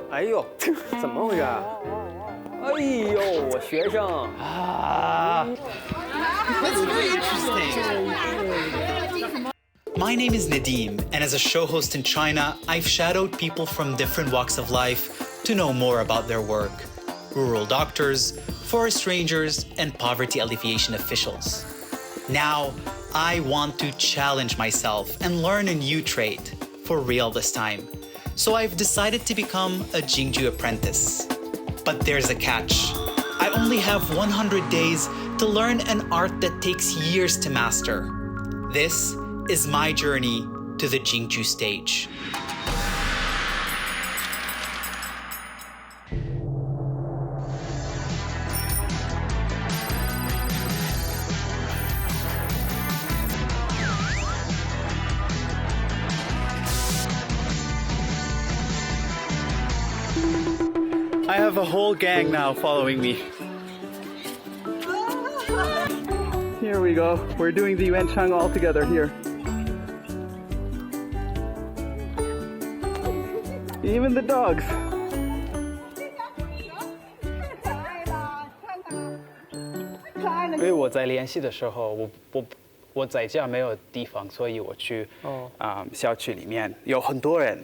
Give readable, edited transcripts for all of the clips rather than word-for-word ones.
哎呦，怎么回事？哎呦，我学生啊。That's very interesting. My name is Nadim, and as a show host in China, I've shadowed people from different walks of life to know more about their work. Rural doctors, forest rangers, and poverty alleviation officials. Now, I want to challenge myself and learn a new trade, for real this time. So I've decided to become a Jingju apprentice. But there's a catch. I only have 100 days to learn an art that takes years to master. This is my journey to the Jingju stage. I have a whole gang now following me. Here we go. We're doing the Yuanchang all together here. Even the dogs. 因为我在联系的时候，我在家没有地方，所以我去小区里面有很多人。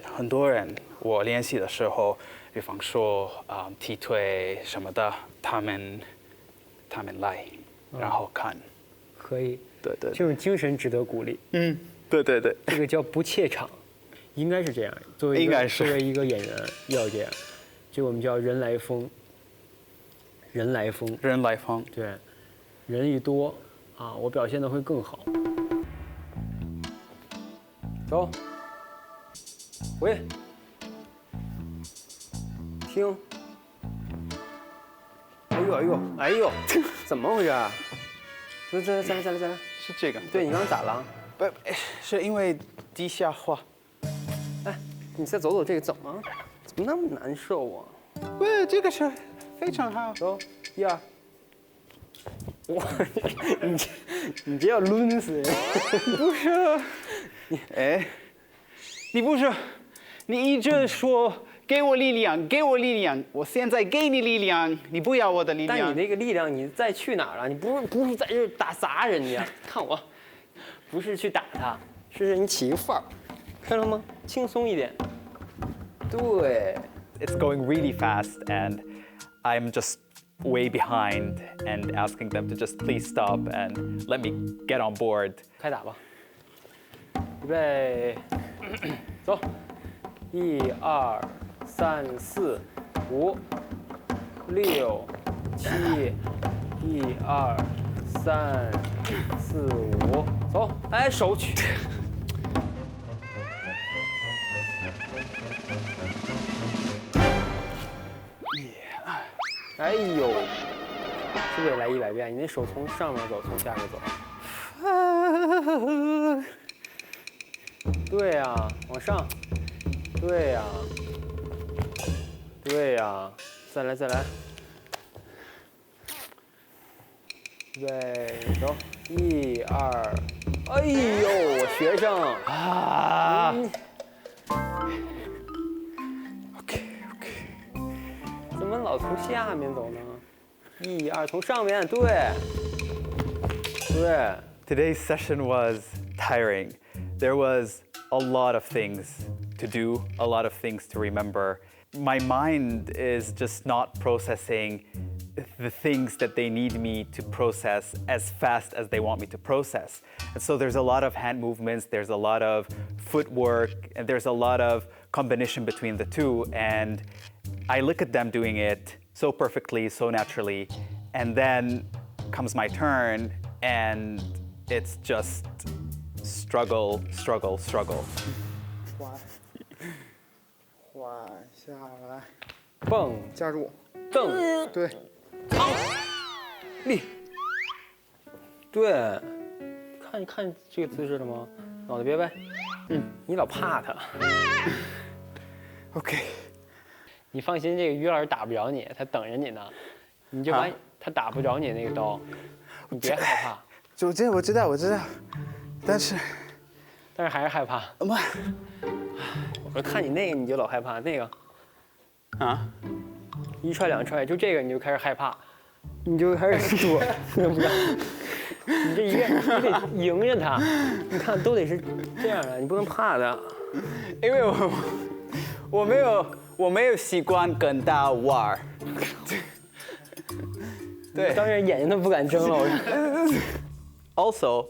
我联系的时候，比方说踢腿什么的，他们来，然后看。可以，对，这种精神值得鼓励。对，这个叫不怯场，应该是这样。作为一个演员要这样，就我们叫人来疯。人来疯。对，人一多啊，我表现的会更好。走，喂，听。哎呦，怎么回事？再来。是这个。对，你刚刚咋了？不，是因为地下化。哎，你再走这个怎么那么难受啊？不，这个是非常好。走，1、2。哇，你这要抡死人！不是，你不是，你一直说给我力量，我现在给你力量，你不要我的力量。但你那个力量，你再去哪儿了？你不是在这打砸人家？看我，不是去打他，是你起个范儿，看到吗？轻松一点。对。It's going really fast, and I'm just way behind and asking them to just please stop and let me get on board. 开打吧，预备，走，1、2、3、4、5、6、7，1、2、3、4、5，走，哎，手取。哎呦，是不是也来100遍？你那手从上面走，从下面走。对呀，往上。对呀，再来。预备，走，1、2，哎呦，我学生啊。怎么老从下面走呢？1、2，从上面，对。Today's session was tiring. There was a lot of things to do, a lot of things to remember. My mind is just not processing the things that they need me to process as fast as they want me to process. And so there's a lot of hand movements, there's a lot of footwork, and there's a lot of combination between the two. And I look at them doing it so perfectly, so naturally, and then comes my turn, and it's just struggle. 缓下来，蹦，加入，蹬，对，立，对，看这个姿势了吗？脑袋别歪，你老怕他。OK。你放心，这个于老师打不着你，他等着你呢。你就把他打不着你那个刀，你别害怕。我知道，但是还是害怕。我说看你那个你就老害怕，那个啊，一踹两踹，就这个你就开始害怕，你就开始躲，不要。你这一个你得迎着他，你看都得是这样的，你不能怕的。因为我没有习惯跟他玩。对，当然眼睛都不敢睁了。Also,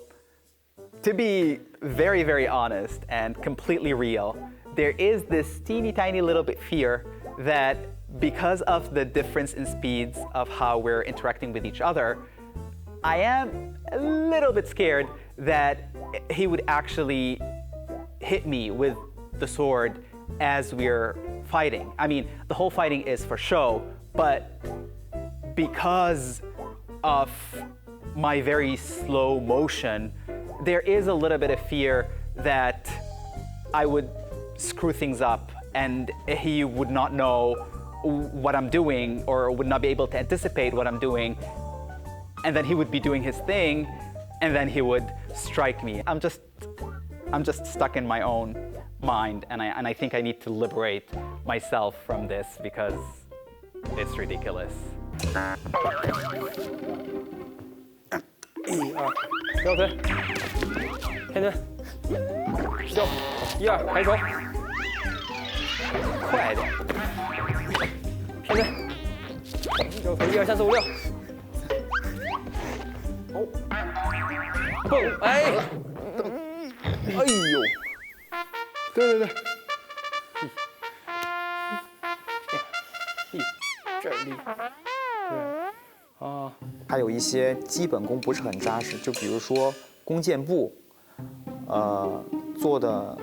to be very, very honest and completely real, there is this teeny tiny little bit fear that because of the difference in speeds of how we're interacting with each other, I am a little bit scared that he would actually hit me with the sword as we're fighting. I mean, the whole fighting is for show, but because of my very slow motion, there is a little bit of fear that I would screw things up and he would not know what I'm doing or would not be able to anticipate what I'm doing. And then he would be doing his thing and then he would strike me. I'm just stuck in my own mind and I think I need to liberate myself from this because it's ridiculous. 1、2，腰推，偏蹲，腰，1、2，抬手，快点，偏蹲，腰推，1、2、3、4、5、6，哦，蹦，哎，哎呦，对，这儿力，对。还有一些基本功不是很扎实，就比如说弓箭步，做的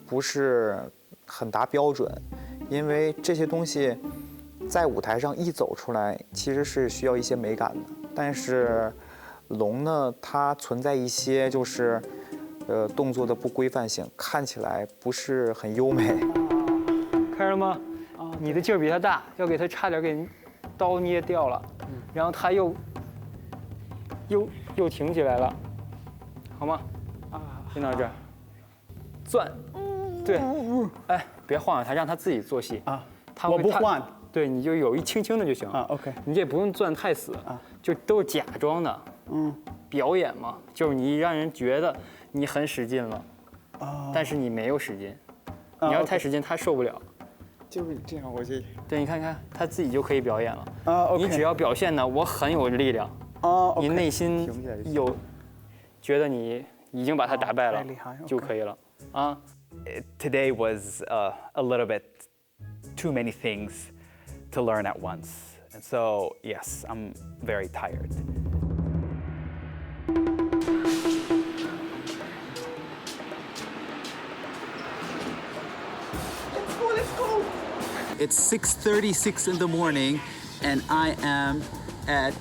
不是很达标准，因为这些东西在舞台上一走出来，其实是需要一些美感的。但是龙呢，它存在一些就是动作的不规范性，看起来不是很优美。看着了吗？你的劲儿比他大，要给他差点给刀捏掉了。然后他又挺起来了，好吗？先到这儿，攥，对，哎，别晃着他，让他自己做戏啊。我不晃，对，你就有一轻轻的就行啊。OK， 你这不用攥太死啊，就都是假装的，表演嘛，就是你让人觉得你很使劲了，但是你没有使劲，你要太使劲他受不了。就是这样，我这对，你看看他自己就可以表演了。你只要表现呢，我很有力量。你内心有觉得你已经把他打败了就可以了。Today was a little bit too many things to learn at once, and so yes, I'm very tired. It's 6:36 in the morning, and I am at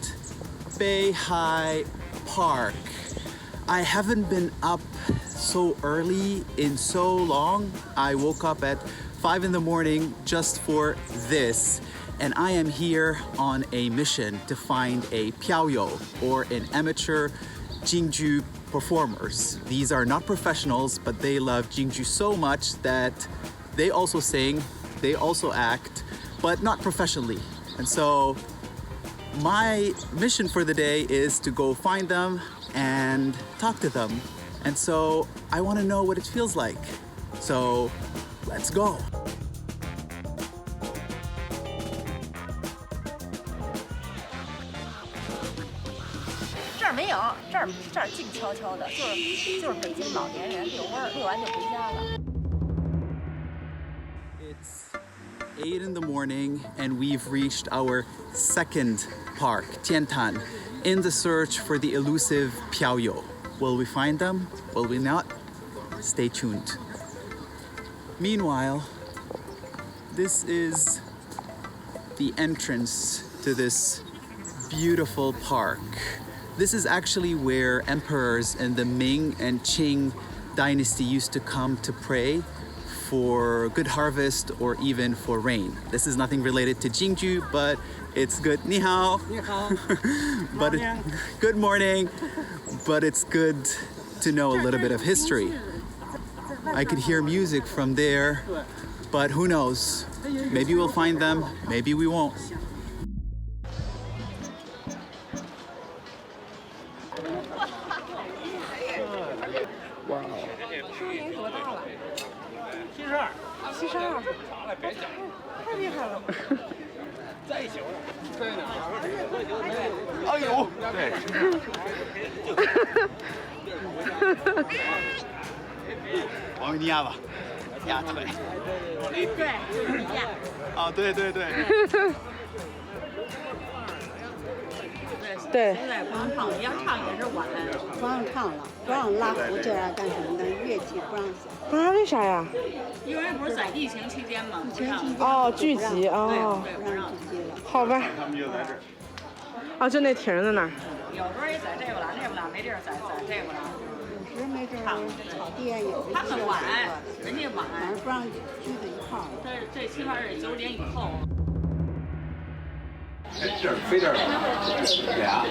Beihai Park. I haven't been up so early in so long. I woke up at 5 in the morning just for this, and I am here on a mission to find a piaoyou, or an amateur Jingju performers. These are not professionals, but they love Jingju so much that they also sing, they also act, but not professionally. And so my mission for the day is to go find them and talk to them. And so I want to know what it feels like. So let's go. 这儿没有，这儿静悄悄的，就是北京老年人遛弯儿，遛完就回家了。 It's 8 in the morning and we've reached our second park, Tiantan, in the search for the elusive piaoyou. Will we find them? Will we not? Stay tuned. Meanwhile, this is the entrance to this beautiful park. This is actually where emperors in the Ming and Qing dynasty used to come to pray for good harvest or even for rain. This is nothing related to Jingju, but it's good. Ni hao. Ni hao. But good morning. But it's good to know a little bit of history. I could hear music from there, but who knows? Maybe we'll find them, maybe we won't. Wow. 声音多大了？72。太厉害了。在一起玩。在哪儿？哎呦，对。王维尼亚吧，压腿。对，压。啊，对对对。对。现在不让唱，要唱也是晚。不让唱了，不让拉胡琴啊，干什么的？乐器不让响。啊？为啥呀？因为不是在疫情期间嘛，不让。哦，聚集哦。对，不让聚集了。好吧。他们就在这儿。啊，就那亭在那儿。有时候也在这边了，那边了没地儿在这边了。有时没地儿草地也是。他们晚，人家晚，反正不让聚在一块儿。这起码是9点以后。飞这儿了，俩。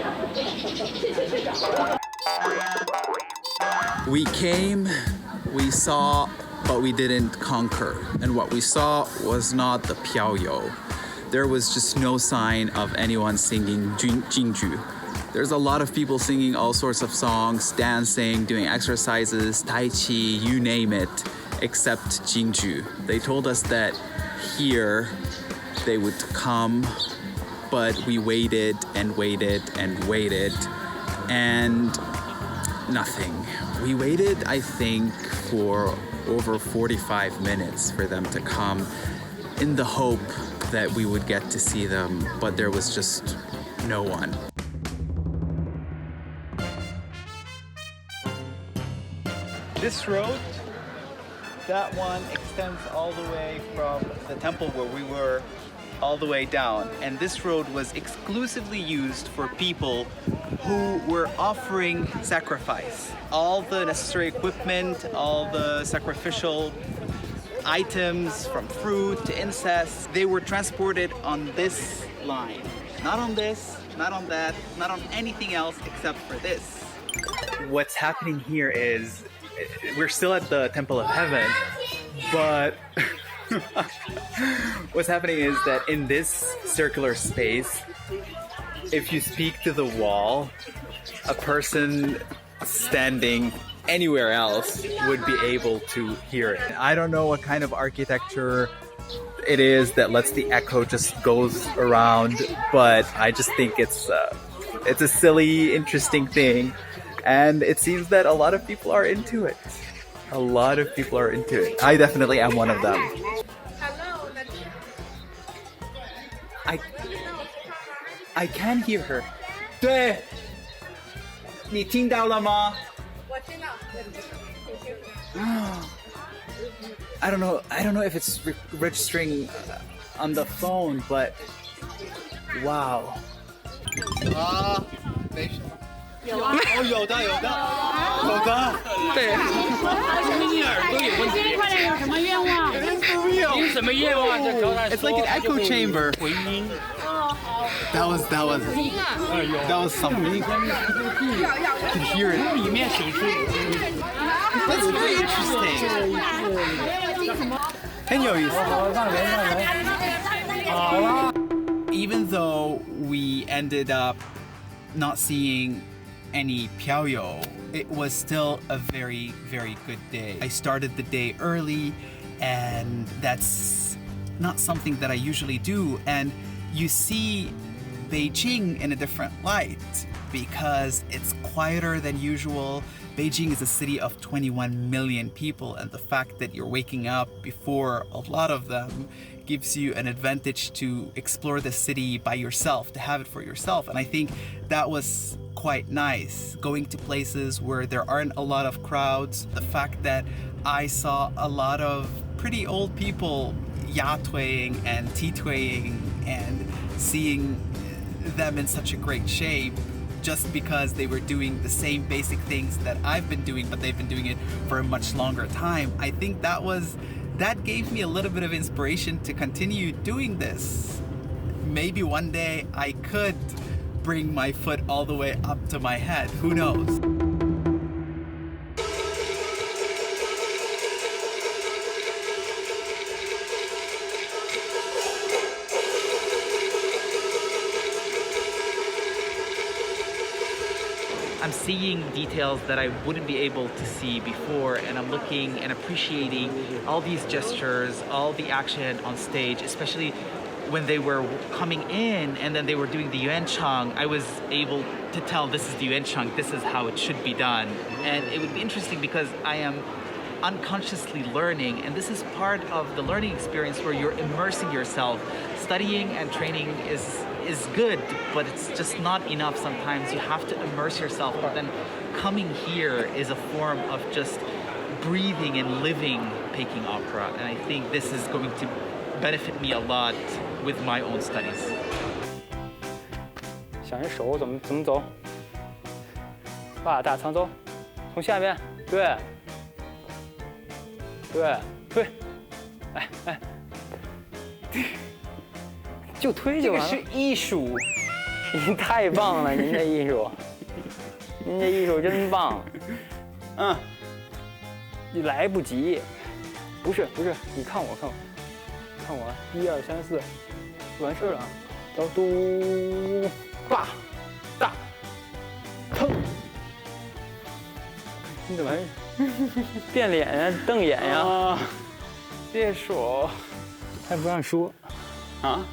We came, we saw, but we didn't conquer. And what we saw was not the Piaoyou. There was just no sign of anyone singing Jingju. There's a lot of people singing all sorts of songs, dancing, doing exercises, tai chi, you name it, except Jingju. They told us that here they would come, but we waited and waited and waited, and nothing. We waited, I think, for over 45 minutes for them to come in the hope that we would get to see them, but there was just no one. This road, that one extends all the way from the temple where we were all the way down. And this road was exclusively used for people who were offering sacrifice. All the necessary equipment, all the sacrificial items from fruit to incense, they were transported on this line. Not on this, not on that, not on anything else except for this. What's happening here is we're still at the Temple of Heaven, but what's happening is that in this circular space, if you speak to the wall, a person standing anywhere else would be able to hear it. I don't know what kind of architecture it is that lets the echo just goes around, but I just think it's a silly, interesting thing, and it seems that a lot of people are into it. A lot of people are into it. I definitely am one of them. I can hear her. 对，你听到了吗？我听到。I don't know if it's registering on the phone, but wow. 啊，没什么。有啊，哦，有的。对。你耳朵有问题。快点，有什么愿望？有什么愿望？在招待。It's like an echo chamber. 回音。That was something. You can hear it. 里面显示。That's very interesting. 很有意思。Even though we ended up not seeing any Piaoyou, it was still a very, very good day. I started the day early, and that's not something that I usually do. And you see Beijing in a different light because it's quieter than usual. Beijing is a city of 21 million people, and the fact that you're waking up before a lot of them gives you an advantage to explore the city by yourself, to have it for yourself. And I think that was quite nice, going to places where there aren't a lot of crowds. The fact that I saw a lot of pretty old people yatuing and tituing and seeing them in such a great shape just because they were doing the same basic things that I've been doing, but they've been doing it for a much longer time. I think that gave me a little bit of inspiration to continue doing this. Maybe one day I could bring my foot all the way up to my head, who knows? I'm seeing details that I wouldn't be able to see before, and I'm looking and appreciating all these gestures, all the action on stage, especially when they were coming in and then they were doing the yuanchang. I was able to tell this is the yuanchang, this is how it should be done. And it would be interesting because I am unconsciously learning, and this is part of the learning experience where you're immersing yourself. Studying and training is good, but it's just not enough sometimes. You have to immerse yourself, but then coming here is a form of just breathing and living Peking opera, and I think this is going to benefit me a lot with my own studies. 想人手怎么走？把大仓走，从下边，对，推，哎，就推就完了。这个是艺术，您太棒了，您这艺术，您这艺术真棒。你来不及，不是，你看我，1、2、3、4，完事了，然后嘟，大，腾，你怎么变脸呀、瞪眼呀？别说，还不让说，啊？